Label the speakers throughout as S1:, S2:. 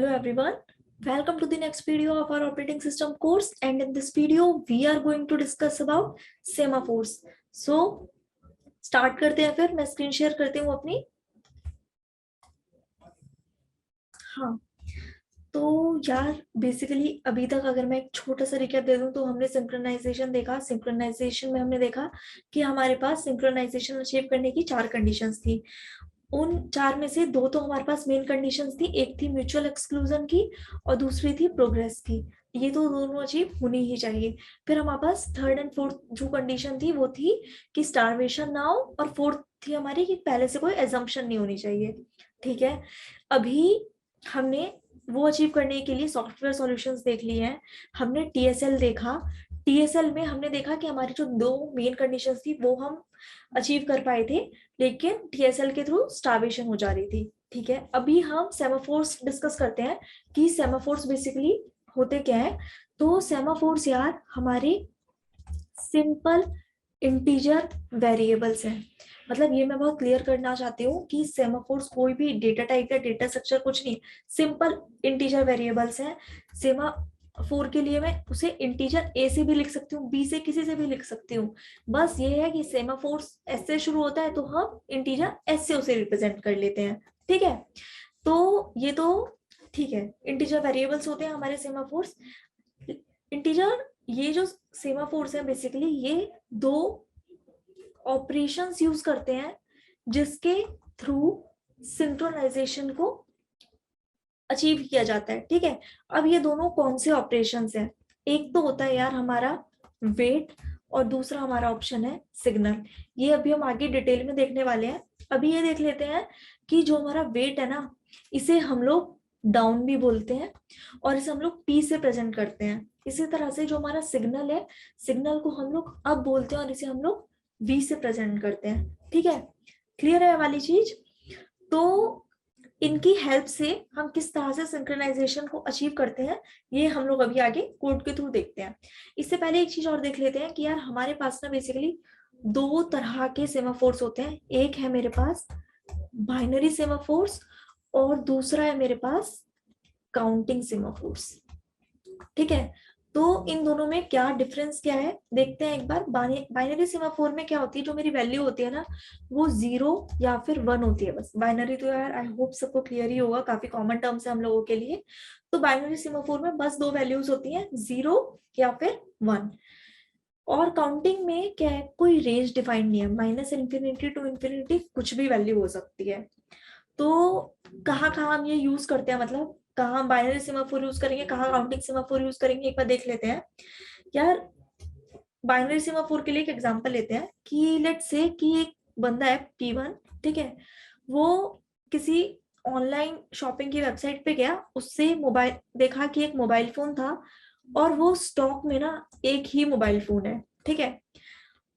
S1: Hello everyone, welcome to the next video of our operating system course, and in this video we are going to discuss about semaphores. So start करते हैं, फिर मैं screen share करती हूँ अपनी। हाँ, तो यार बेसिकली अभी तक अगर मैं एक छोटा सा रिकैप दे दूं तो हमने सिंक्रोनाइजेशन देखा। सिंक्रोनाइजेशन में हमने देखा कि हमारे पास सिंक्रोनाइजेशन अचीव करने की 4 कंडीशंस थी। उन 4 में से 2 तो हमारे पास मेन कंडीशंस थी, एक थी म्यूचुअल एक्सक्लूजन की और दूसरी थी प्रोग्रेस की। ये तो दोनों अचीव होनी ही चाहिए। फिर हमारे पास थर्ड एंड फोर्थ जो कंडीशन थी वो थी कि स्टारवेशन ना हो, और फोर्थ थी हमारी कि पहले से कोई एजम्पशन नहीं होनी चाहिए। ठीक है, अभी हमने वो अचीव करने के लिए सॉफ्टवेयर सॉल्यूशंस देख लिए हैं। हमने टीएसएल देखा। टीएसएल में हमने देखा कि हमारी जो 2 मेन कंडीशंस थी वो हम अचीव कर पाए थे, लेकिन टीएसएल के थ्रू स्टार्वेशन हो जा रही थी। ठीक है, अभी हम सेमाफोर्स डिस्कस करते हैं कि सेमाफोर्स बेसिकली होते क्या है। तो सेमाफोर्स यार हमारे सिंपल इंटीजर वेरिएबल्स हैं। मतलब ये मैं बहुत क्लियर करना चाहती हूँ कि सेमाफोर्स कोई भी डेटा टाइप या डेटा स्ट्रक्चर कुछ नहीं, सिंपल इंटीजर वेरिएबल्स हैं। सेमाफोर के लिए मैं उसे इंटीजर ए से भी लिख सकती हूँ, बी से, किसी से भी लिख सकती हूँ। बस ये है कि सेमाफोर्स एस से शुरू होता है तो हम इंटीजर एस से उसे रिप्रेजेंट कर लेते हैं। ठीक है, तो ये तो ठीक है, इंटीजर वेरिएबल्स होते हैं हमारे सेमाफोर्स। इंटीजर ये जो सेमाफोर्स है बेसिकली ये 2 ऑपरेशंस यूज करते हैं जिसके थ्रू सिंक्रोनाइजेशन को अचीव किया जाता है। ठीक है, अब ये दोनों कौन से ऑपरेशंस हैं? एक तो होता है यार हमारा वेट और दूसरा हमारा ऑप्शन है सिग्नल। ये अभी हम आगे डिटेल में देखने वाले हैं। अभी ये देख लेते हैं कि जो हमारा वेट है ना, इसे हम लोग डाउन भी बोलते हैं और इसे हम लोग पी से प्रेजेंट करते हैं। इसी तरह से जो हमारा सिग्नल है, सिग्नल को हम लोग अप बोलते हैं और इसे हम लोग वी से प्रेजेंट करते हैं। ठीक है, क्लियर है वाली चीज? तो इनकी हेल्प से हम किस तरह से सिंक्रोनाइजेशन को अचीव करते हैं ये हम लोग अभी आगे कोड के थ्रू देखते हैं। इससे पहले एक चीज और देख लेते हैं कि यार हमारे पास ना बेसिकली 2 तरह के सेमाफोर्स होते हैं। एक है मेरे पास बाइनरी सेमाफोर्स और दूसरा है मेरे पास काउंटिंग सेमाफोर्स। ठीक है, तो इन दोनों में क्या डिफरेंस क्या है देखते हैं एक बार। बाइनरी सेमाफोर में क्या होती है, जो मेरी वैल्यू होती है ना वो 0 या फिर 1 होती है। बस बाइनरी तो यार आई होप सबको क्लियर ही होगा, काफी कॉमन टर्म्स है हम लोगों के लिए। तो बाइनरी सेमाफोर में बस 2 वैल्यूज होती हैं, 0 या फिर 1। और काउंटिंग में क्या है, कोई रेंज डिफाइंड नहीं है, -∞ टू इन्फिनिटी कुछ भी वैल्यू हो सकती है। तो कहाँ कहाँ हम ये यूज करते हैं, मतलब कहाँ हम बाइनरी सेमाफोर यूज करेंगे, कहाँ काउंटिंग सेमाफोर यूज करेंगे, एक बार देख लेते हैं। यार बाइनरी सेमाफोर के लिए एक एग्जांपल लेते हैं कि लेट्स से कि एक बंदा है P1। ठीक है, वो किसी ऑनलाइन शॉपिंग की वेबसाइट पे गया, उससे मोबाइल देखा कि एक मोबाइल फोन था और वो स्टॉक में ना एक ही मोबाइल फोन है। ठीक है,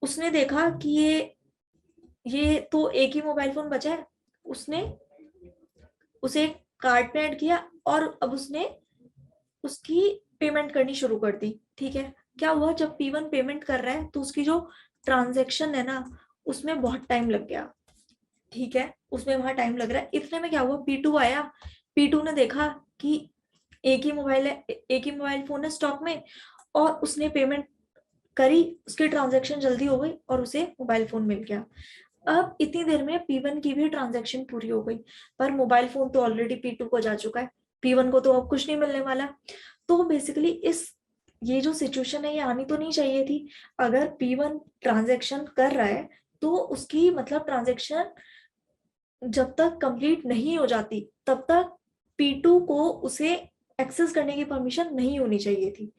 S1: उसने देखा कि ये तो एक ही मोबाइल फोन बचा है। उसने उसे कार्ट में ऐड किया और अब उसने उसकी पेमेंट करनी शुरू कर दी। ठीक है, क्या हुआ, जब P1 पेमेंट कर रहा है तो उसकी जो ट्रांजैक्शन है ना उसमें बहुत टाइम लग गया। ठीक है, उसमें वहां टाइम लग रहा है, इतने में क्या हुआ, P2 आया। P2 ने देखा कि एक ही मोबाइल है, एक ही मोबाइल फोन है स्टॉक में, और उसने पेमेंट करी, उसकी ट्रांजैक्शन जल्दी हो गई और उसे मोबाइल फोन मिल गया। अब इतनी देर में P1 की भी ट्रांजैक्शन पूरी हो गई, पर मोबाइल फोन तो ऑलरेडी P2 को जा चुका है, P1 को तो अब कुछ नहीं मिलने वाला। तो बेसिकली इस ये जो सिचुएशन है ये आनी तो नहीं चाहिए थी। अगर P1 ट्रांजैक्शन कर रहा है तो उसकी मतलब ट्रांजैक्शन जब तक कंप्लीट नहीं हो जाती तब तक P2 को उसे एक्सेस करने की परमिशन नहीं होनी चाहिए थी।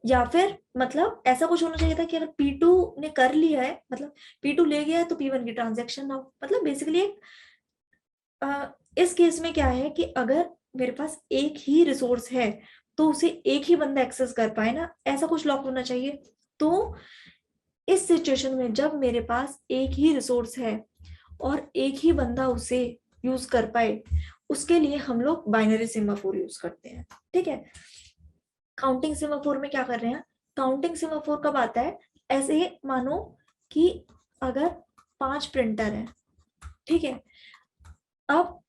S1: या फिर मतलब ऐसा कुछ होना चाहिए था कि अगर P2 ने कर लिया है, मतलब P2 ले गया है तो P1 की ट्रांजैक्शन ना हो। मतलब बेसिकली इस केस में क्या है कि अगर मेरे पास एक ही रिसोर्स है तो उसे एक ही बंदा एक्सेस कर पाए ना, ऐसा कुछ लॉक होना चाहिए। तो इस सिचुएशन में जब मेरे पास एक ही रिसोर्स है और एक ही बंदा उसे यूज कर पाए, उसके लिए हम लोग बाइनरी सेमाफोर यूज करते हैं। ठीक है, काउंटिंग सेमाफोर में क्या कर रहे हैं, काउंटिंग सेमाफोर कब आता है, ऐसे मानो कि अगर 5 प्रिंटर हैं। ठीक है, अब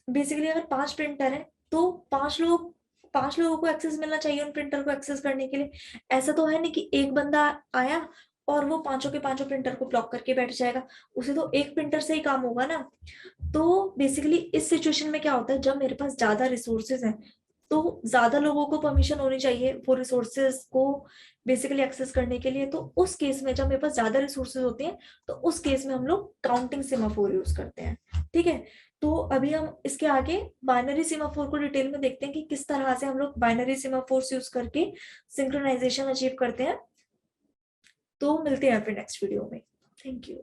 S1: बेसिकली अगर 5 प्रिंटर है तो 5 लोगों को एक्सेस मिलना चाहिए उन प्रिंटर को एक्सेस करने के लिए। ऐसा तो है नहीं कि एक बंदा आया और वो पांचों के पांचों प्रिंटर को ब्लॉक करके बैठ जाएगा, उसे तो एक प्रिंटर से ही काम होगा ना। तो बेसिकली इस सिचुएशन में क्या होता है, जब मेरे पास ज्यादा रिसोर्सेज हैं तो ज्यादा लोगों को परमिशन होनी चाहिए वो रिसोर्सेज को बेसिकली एक्सेस करने के लिए। तो उस केस में जब मेरे पास ज्यादा रिसोर्सेज होते हैं तो उस केस में हम लोग काउंटिंग सेमाफोर यूज करते हैं, ठीक है। तो अभी हम इसके आगे बाइनरी सेमाफोर को डिटेल में देखते हैं कि किस तरह से हम लोग बाइनरी सेमाफोर्स यूज करके सिंक्रोनाइजेशन अचीव करते हैं। तो मिलते हैं फिर नेक्स्ट वीडियो में। Thank you.